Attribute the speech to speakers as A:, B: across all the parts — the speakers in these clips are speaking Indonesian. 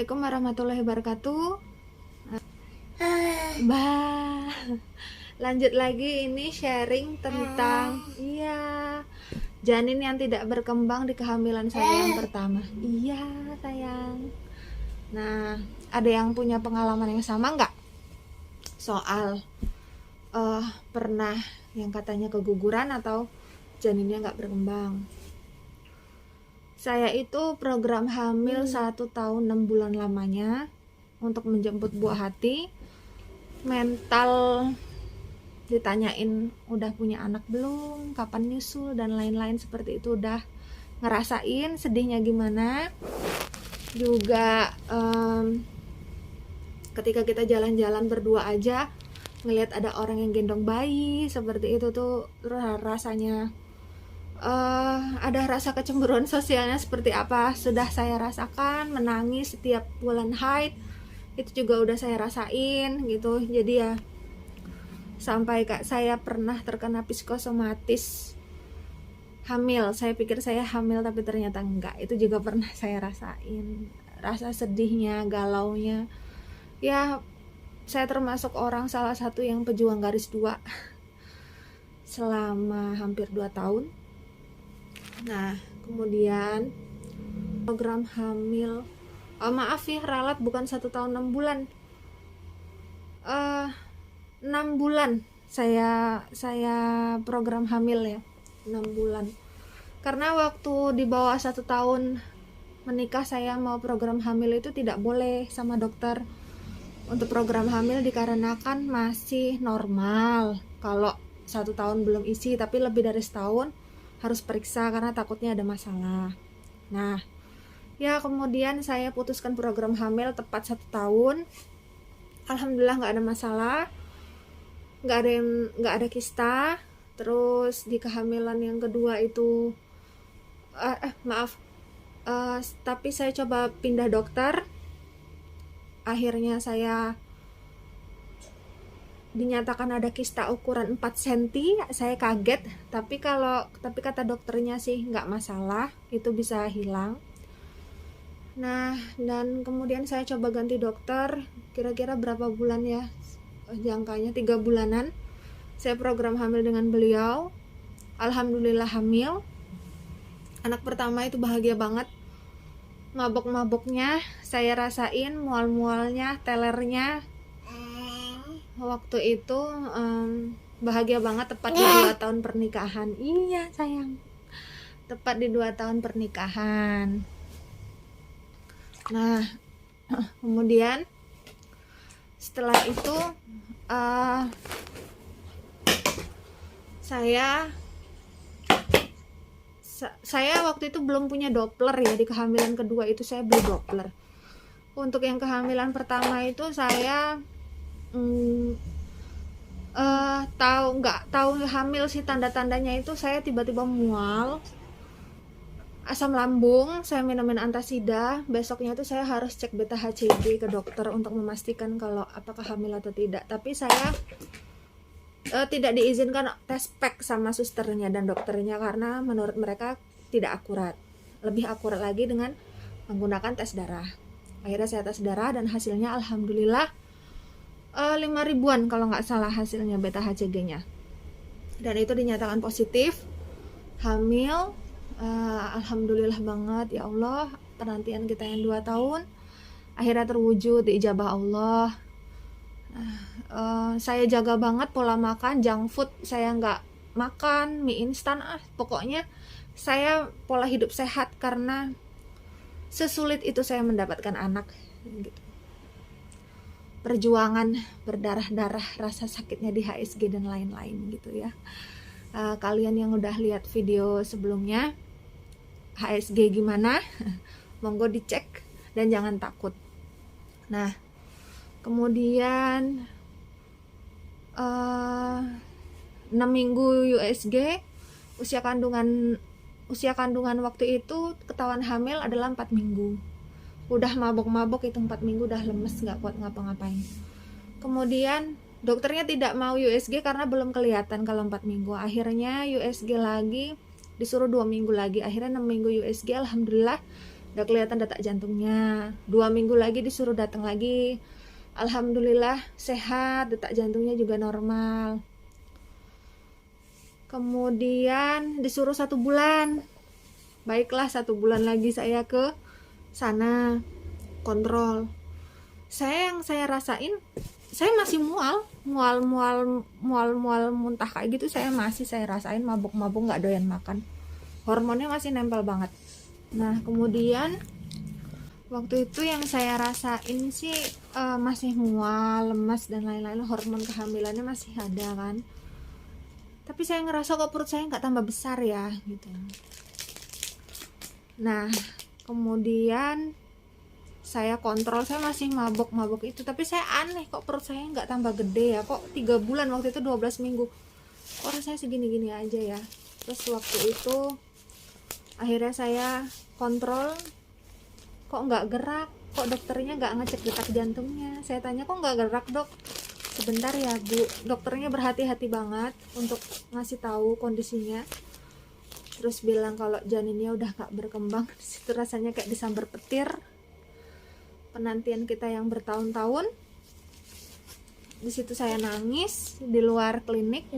A: Assalamualaikum warahmatullahi wabarakatuh. Bah, lanjut lagi ini sharing tentang janin yang tidak berkembang di kehamilan saya yang pertama. Iya sayang. Nah, ada yang punya pengalaman yang sama nggak? Soal pernah yang katanya keguguran atau janinnya nggak berkembang. Saya itu program hamil 1 tahun 6 bulan lamanya untuk menjemput buah hati. Mental ditanyain udah punya anak belum, kapan nyusul dan lain-lain seperti itu, udah ngerasain sedihnya gimana. Juga ketika kita jalan-jalan berdua aja ngelihat ada orang yang gendong bayi seperti itu tuh rasanya ada rasa kecemburuan sosialnya seperti apa sudah saya rasakan. Menangis setiap bulan haid itu juga udah saya rasain gitu. Jadi ya sampai saya pernah terkena psikosomatis hamil. Saya pikir saya hamil tapi ternyata enggak. Itu juga pernah saya rasain. Rasa sedihnya, galaunya. Ya saya termasuk orang salah satu yang pejuang garis 2 selama hampir 2 tahun. Nah, kemudian program hamil, maaf ya ralat, bukan 1 tahun 6 bulan, 6 bulan saya program hamil ya, 6 bulan. Karena waktu di bawah 1 tahun menikah saya mau program hamil itu tidak boleh sama dokter untuk program hamil dikarenakan masih normal. Kalau 1 tahun belum isi tapi lebih dari setahun harus periksa karena takutnya ada masalah. Nah, ya kemudian saya putuskan program hamil tepat 1 tahun. Alhamdulillah nggak ada masalah, nggak ada kista. Terus di kehamilan yang kedua itu tapi saya coba pindah dokter. Akhirnya saya dinyatakan ada kista ukuran 4 cm. Saya kaget, tapi kata dokternya sih nggak masalah, itu bisa hilang. Nah, dan kemudian saya coba ganti dokter. Kira-kira berapa bulan ya jangkanya, 3 bulanan saya program hamil dengan beliau. Alhamdulillah hamil. Anak pertama itu bahagia banget. Mabok-maboknya saya rasain, mual-mualnya, telernya. Waktu itu bahagia banget, tepat di 2 tahun pernikahan. Iya sayang, tepat di 2 tahun pernikahan. Nah, kemudian setelah itu saya waktu itu belum punya Doppler ya. Di kehamilan kedua itu saya beli Doppler. Untuk yang kehamilan pertama itu saya nggak tahu hamil sih, tanda-tandanya itu saya tiba-tiba mual, asam lambung, saya minumin antasida. Besoknya itu saya harus cek beta HCG ke dokter untuk memastikan kalau apakah hamil atau tidak. Tapi saya tidak diizinkan tes pack sama susternya dan dokternya karena menurut mereka tidak akurat. Lebih akurat lagi dengan menggunakan tes darah. Akhirnya saya tes darah dan hasilnya alhamdulillah 5.000-an kalau nggak salah hasilnya beta HCG-nya, dan itu dinyatakan positif hamil. Alhamdulillah banget ya Allah, penantian kita yang 2 tahun akhirnya terwujud diijabah Allah. Saya jaga banget pola makan, junk food saya nggak makan, mie instan, pokoknya saya pola hidup sehat karena sesulit itu saya mendapatkan anak gitu. Perjuangan berdarah-darah, rasa sakitnya di HSG dan lain-lain gitu ya. Kalian yang udah lihat video sebelumnya HSG gimana, monggo dicek dan jangan takut. Nah, kemudian 6 minggu USG, usia kandungan waktu itu ketahuan hamil adalah 4 minggu. Udah mabok-mabok itu 4 minggu, udah lemes, gak kuat ngapa-ngapain. Kemudian dokternya tidak mau USG karena belum kelihatan kalau 4 minggu. Akhirnya USG lagi, disuruh 2 minggu lagi. Akhirnya 6 minggu USG, alhamdulillah udah kelihatan detak jantungnya. 2 minggu lagi disuruh datang lagi, alhamdulillah sehat, detak jantungnya juga normal. Kemudian disuruh 1 bulan, baiklah 1 bulan lagi saya ke sana kontrol. Yang saya rasain, saya masih mual muntah kayak gitu, saya rasain, mabuk nggak doyan makan, hormonnya masih nempel banget. Nah kemudian waktu itu yang saya rasain sih masih mual, lemas dan lain-lain, hormon kehamilannya masih ada kan, tapi saya ngerasa kok perut saya nggak tambah besar ya gitu. Nah kemudian saya kontrol, saya masih mabuk itu, tapi saya aneh kok perut saya nggak tambah gede ya, kok 3 bulan, waktu itu 12 minggu kok rasanya segini-gini aja ya. Terus waktu itu akhirnya saya kontrol, kok nggak gerak, kok dokternya nggak ngecek detak jantungnya. Saya tanya, kok nggak gerak dok? Sebentar ya bu, dokternya berhati-hati banget untuk ngasih tahu kondisinya, terus bilang kalau janinnya udah nggak berkembang. Disitu rasanya kayak disambar petir, penantian kita yang bertahun-tahun. Di situ saya nangis di luar klinik.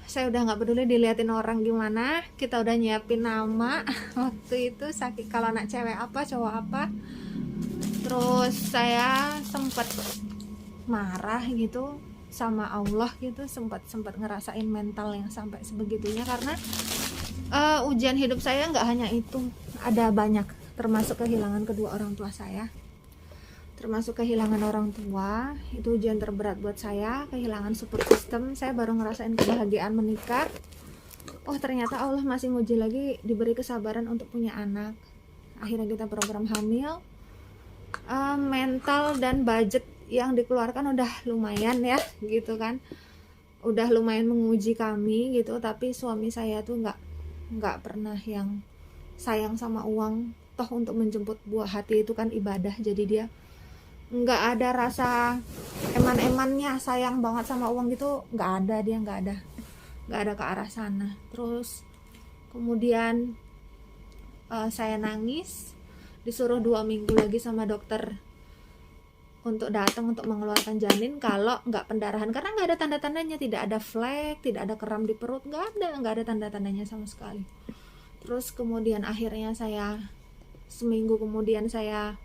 A: Saya udah nggak peduli diliatin orang gimana, kita udah nyiapin nama waktu itu sakit, kalau anak cewek apa cowok apa. Terus saya sempat marah gitu sama Allah gitu, sempat ngerasain mental yang sampai sebegitunya, karena ujian hidup saya nggak hanya itu, ada banyak, termasuk kehilangan kedua orang tua saya. Termasuk kehilangan orang tua, itu ujian terberat buat saya. Kehilangan support system, saya baru ngerasain kebahagiaan menikah. Oh ternyata Allah masih nguji lagi, diberi kesabaran untuk punya anak. Akhirnya kita program hamil. Mental dan budget yang dikeluarkan udah lumayan ya gitu kan, udah lumayan menguji kami gitu. Tapi suami saya tuh nggak pernah yang sayang sama uang. Toh untuk menjemput buah hati itu kan ibadah, jadi dia nggak ada rasa eman-emannya sayang banget sama uang gitu, nggak ada, dia nggak ada ke arah sana. Terus kemudian saya nangis, disuruh 2 minggu lagi sama dokter untuk datang untuk mengeluarkan janin kalau nggak pendarahan, karena nggak ada tanda-tandanya, tidak ada flek, tidak ada kram di perut, nggak ada tanda-tandanya sama sekali. Terus kemudian akhirnya saya seminggu kemudian saya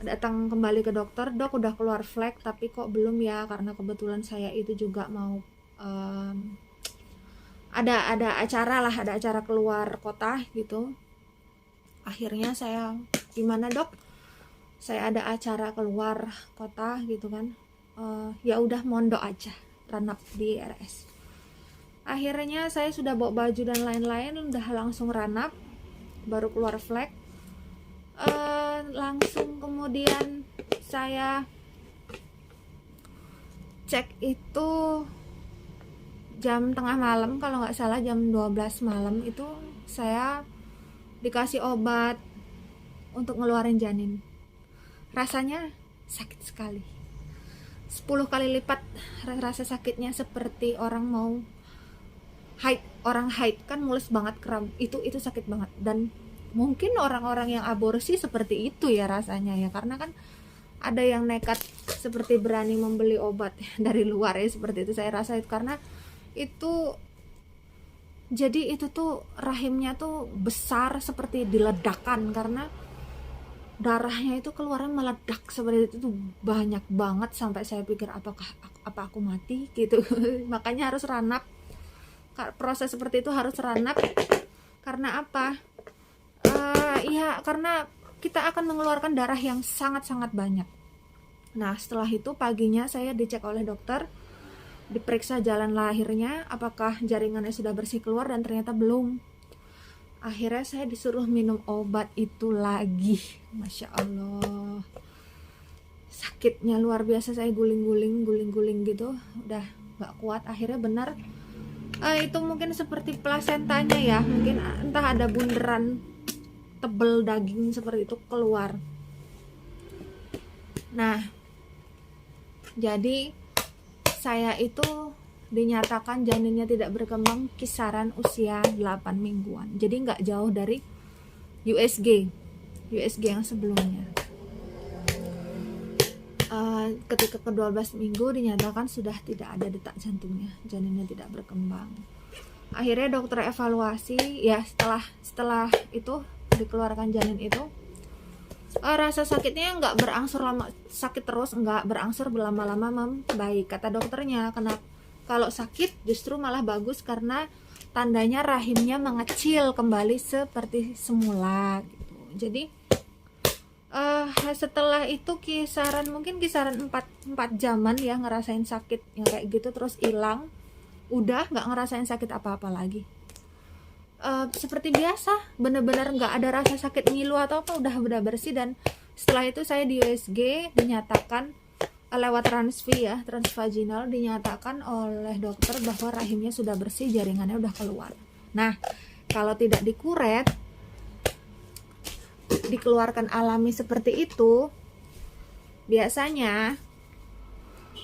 A: datang kembali ke dokter, dok udah keluar flek tapi kok belum ya, karena kebetulan saya itu juga mau ada acara keluar kota gitu. Akhirnya saya, gimana dok, saya ada acara keluar kota gitu kan, ya udah mondok aja, ranap di RS. Akhirnya saya sudah bawa baju dan lain-lain, udah langsung ranap, baru keluar flek. Langsung kemudian saya cek itu jam tengah malam, kalau nggak salah jam 12 malam itu saya dikasih obat untuk ngeluarin janin. Rasanya sakit sekali, 10 kali lipat rasa sakitnya, seperti orang mau haid. Orang haid kan mulus banget, kram, itu sakit banget. Dan mungkin orang-orang yang aborsi seperti itu ya rasanya ya, karena kan ada yang nekat seperti berani membeli obat dari luar ya, seperti itu saya rasa itu. Karena itu jadi itu tuh rahimnya tuh besar seperti diledakkan, karena darahnya itu keluaran meledak seperti itu tuh banyak banget, sampai saya pikir apa aku mati gitu. Makanya harus ranap, proses seperti itu harus ranap. Karena apa? Ya karena kita akan mengeluarkan darah yang sangat-sangat banyak. Nah setelah itu paginya saya dicek oleh dokter, diperiksa jalan lahirnya apakah jaringannya sudah bersih keluar, dan ternyata belum. Akhirnya saya disuruh minum obat itu lagi. Masya Allah, sakitnya luar biasa, saya guling-guling gitu, udah gak kuat. Akhirnya benar, itu mungkin seperti plasentanya ya, mungkin entah ada bunderan tebel daging seperti itu keluar. Nah jadi saya itu dinyatakan janinnya tidak berkembang kisaran usia 8 mingguan, jadi nggak jauh dari USG. USG yang sebelumnya. Ketika ke-12 minggu dinyatakan sudah tidak ada detak jantungnya, janinnya tidak berkembang. Akhirnya dokter evaluasi ya, setelah itu dikeluarkan janin itu, rasa sakitnya nggak berangsur lama sakit terus, nggak berangsur berlama-lama membaik. Kata dokternya, kenapa kalau sakit justru malah bagus karena tandanya rahimnya mengecil kembali seperti semula gitu. Jadi setelah itu mungkin kisaran 4 jaman ya ngerasain sakit yang kayak gitu, terus hilang, udah nggak ngerasain sakit apa-apa lagi. Seperti biasa, bener-bener nggak ada rasa sakit ngilu atau apa, udah bersih. Dan setelah itu saya di USG dinyatakan lewat transvaginal, dinyatakan oleh dokter bahwa rahimnya sudah bersih, jaringannya udah keluar. Nah, kalau tidak dikuret, dikeluarkan alami seperti itu, biasanya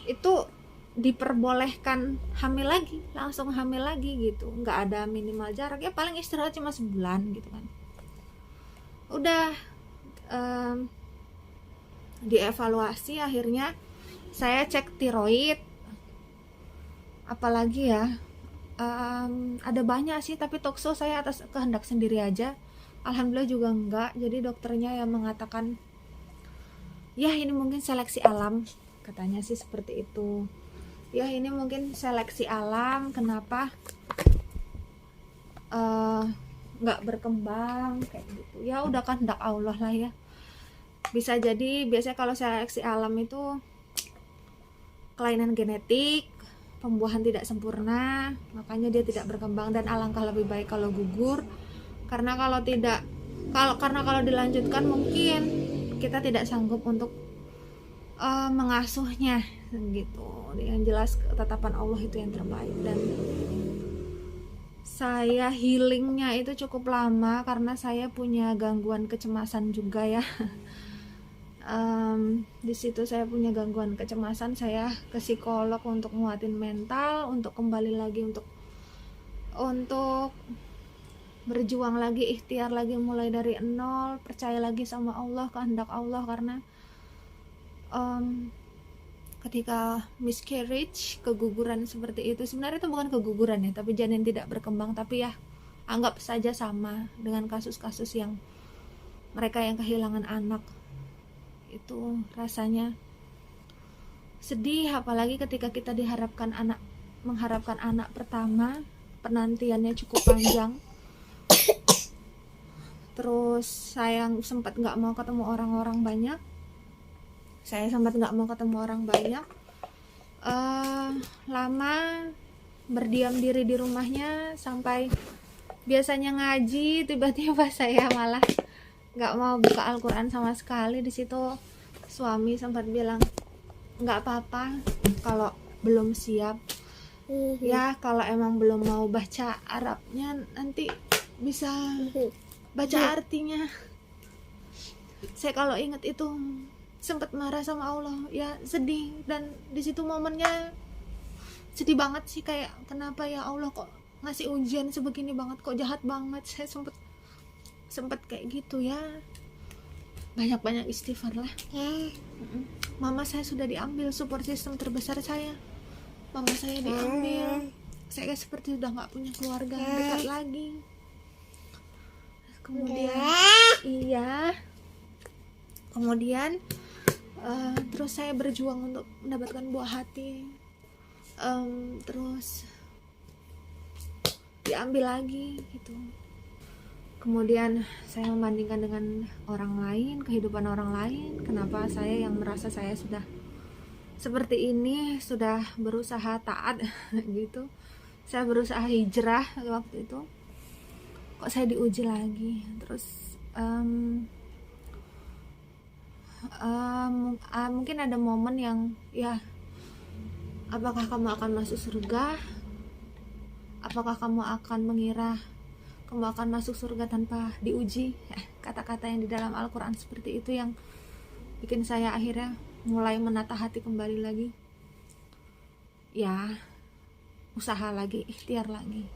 A: itu diperbolehkan hamil lagi, langsung hamil lagi gitu, nggak ada minimal jarak, ya paling istirahat cuma sebulan gitu kan. Udah dievaluasi, akhirnya saya cek tiroid, apalagi ya, ada banyak sih, tapi tokso saya atas kehendak sendiri aja, alhamdulillah juga enggak. Jadi dokternya yang mengatakan ya ini mungkin seleksi alam, katanya sih seperti itu. Ya ini mungkin seleksi alam, kenapa nggak berkembang kayak gitu. Ya udah kehendak Allah lah ya. Bisa jadi biasanya kalau seleksi alam itu kelainan genetik, pembuahan tidak sempurna, makanya dia tidak berkembang, dan alangkah lebih baik kalau gugur. Karena kalau dilanjutkan mungkin kita tidak sanggup untuk mengasuhnya gitu. Yang jelas ketetapan Allah itu yang terbaik, dan saya healingnya itu cukup lama karena saya punya gangguan kecemasan juga ya. Di situ saya punya gangguan kecemasan, saya ke psikolog untuk nguatin mental, untuk kembali lagi untuk berjuang lagi, ikhtiar lagi, mulai dari nol, percaya lagi sama Allah, kehendak Allah. Karena ketika miscarriage, keguguran seperti itu, sebenarnya itu bukan keguguran ya, tapi janin tidak berkembang, tapi ya anggap saja sama dengan kasus-kasus yang mereka yang kehilangan anak. Itu rasanya sedih, apalagi ketika kita mengharapkan anak pertama, penantiannya cukup panjang. Terus saya sempat nggak mau ketemu orang-orang banyak. Lama berdiam diri di rumahnya, sampai biasanya ngaji, tiba-tiba saya malah nggak mau buka Al-Quran sama sekali. Di situ suami sempat bilang, nggak apa-apa kalau belum siap ya, kalau emang belum mau baca Arabnya nanti bisa baca artinya. Saya kalau ingat itu sempat marah sama Allah ya, sedih. Dan di situ momennya sedih banget sih, kayak kenapa ya Allah kok ngasih ujian sebegini banget, kok jahat banget. Saya sempat kayak gitu ya. Banyak-banyak istighfar lah. Mama saya sudah diambil, support system terbesar saya, mama saya diambil. Saya seperti udah nggak punya keluarga dekat lagi. Kemudian terus saya berjuang untuk mendapatkan buah hati, terus diambil lagi gitu. Kemudian saya membandingkan dengan orang lain, kehidupan orang lain, kenapa saya yang merasa saya sudah seperti ini, sudah berusaha taat gitu, saya berusaha hijrah waktu itu, kok saya diuji lagi. Terus mungkin ada momen yang ya, apakah kamu akan masuk surga, apakah kamu akan mengira kamu akan masuk surga tanpa diuji. Kata-kata yang di dalam Al-Quran seperti itu yang bikin saya akhirnya mulai menata hati kembali lagi. Ya, usaha lagi, ikhtiar lagi.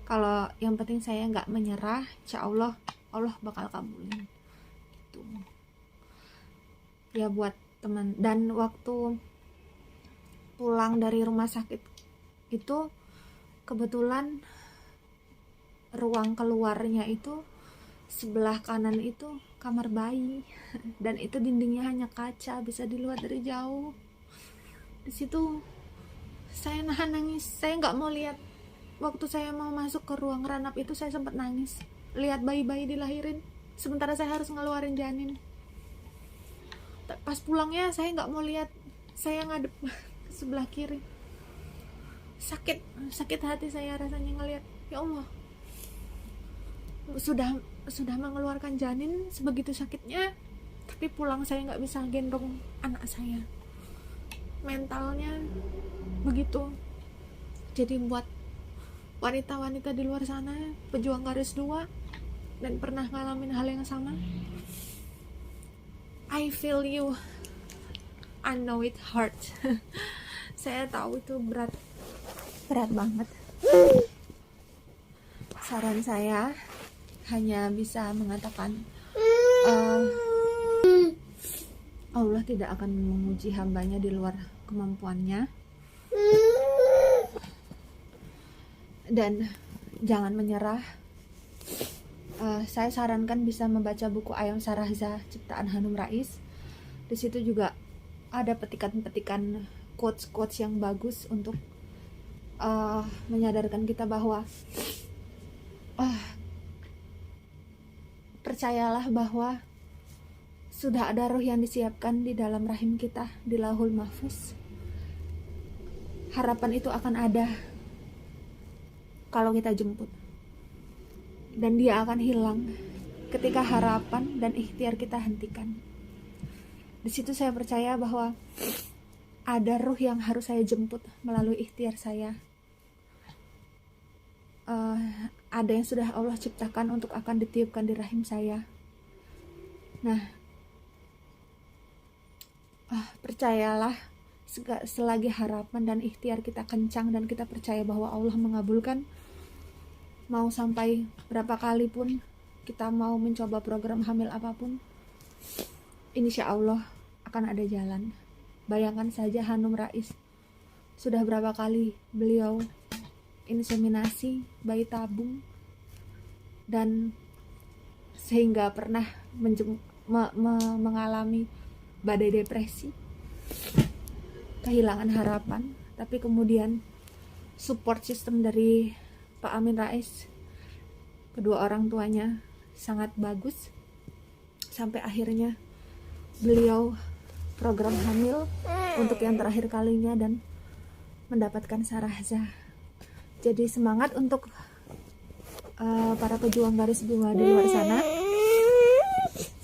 A: Kalau yang penting saya nggak menyerah, insya Allah bakal kabulin. gitu ya buat teman. Dan waktu pulang dari rumah sakit itu kebetulan ruang keluarnya itu sebelah kanan itu kamar bayi dan itu dindingnya hanya kaca, bisa dilihat dari jauh. Di situ saya nahan nangis, saya nggak mau lihat. Waktu saya mau masuk ke ruang ranap itu saya sempat nangis lihat bayi-bayi dilahirin sementara saya harus ngeluarin janin. Pas pulangnya saya nggak mau lihat, saya ngadep ke sebelah kiri. Sakit hati saya rasanya ngelihat, ya Allah, sudah mengeluarkan janin sebegitu sakitnya, tapi pulang saya nggak bisa gendong anak saya. Mentalnya begitu. Jadi buat wanita-wanita di luar sana, pejuang garis 2 dan pernah ngalamin hal yang sama, I feel you, I know it hurt. Saya tahu itu berat banget. Saran saya hanya bisa mengatakan Allah tidak akan menguji hambanya di luar kemampuannya, dan jangan menyerah. Saya sarankan bisa membaca buku Ayam Sarahza ciptaan Hanum Rais. Di situ juga ada petikan-petikan quotes yang bagus untuk menyadarkan kita bahwa percayalah bahwa sudah ada roh yang disiapkan di dalam rahim kita di Lauhul Mahfuz. Harapan itu akan ada kalau kita jemput, dan dia akan hilang ketika harapan dan ikhtiar kita hentikan. Di situ saya percaya bahwa ada ruh yang harus saya jemput melalui ikhtiar saya. Ada yang sudah Allah ciptakan untuk akan ditiupkan di rahim saya. Nah, percayalah, selagi harapan dan ikhtiar kita kencang dan kita percaya bahwa Allah mengabulkan, mau sampai berapa kali pun kita mau mencoba program hamil apapun, insya Allah akan ada jalan. Bayangkan saja Hanum Rais, sudah berapa kali beliau inseminasi bayi tabung, dan sehingga pernah mengalami badai depresi, kehilangan harapan. Tapi kemudian support system dari Pak Amin Rais, kedua orang tuanya sangat bagus, sampai akhirnya beliau program hamil untuk yang terakhir kalinya dan mendapatkan Sarahza. Jadi semangat untuk para pejuang garis 2 di luar sana.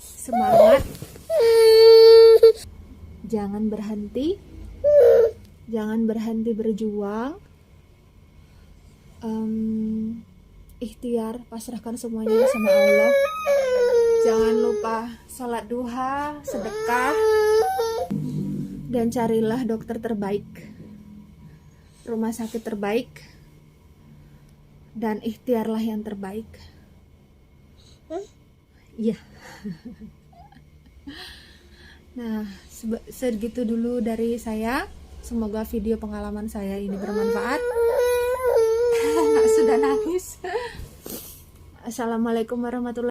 A: Semangat, jangan berhenti berjuang. Ikhtiar, pasrahkan semuanya sama Allah. Jangan lupa sholat duha, sedekah, dan carilah dokter terbaik, rumah sakit terbaik, dan ikhtiarlah yang terbaik. Iya. Nah, segitu dulu dari saya. Semoga video pengalaman saya ini bermanfaat. Sudah nangis. Assalamualaikum warahmatullahi wabarakatuh.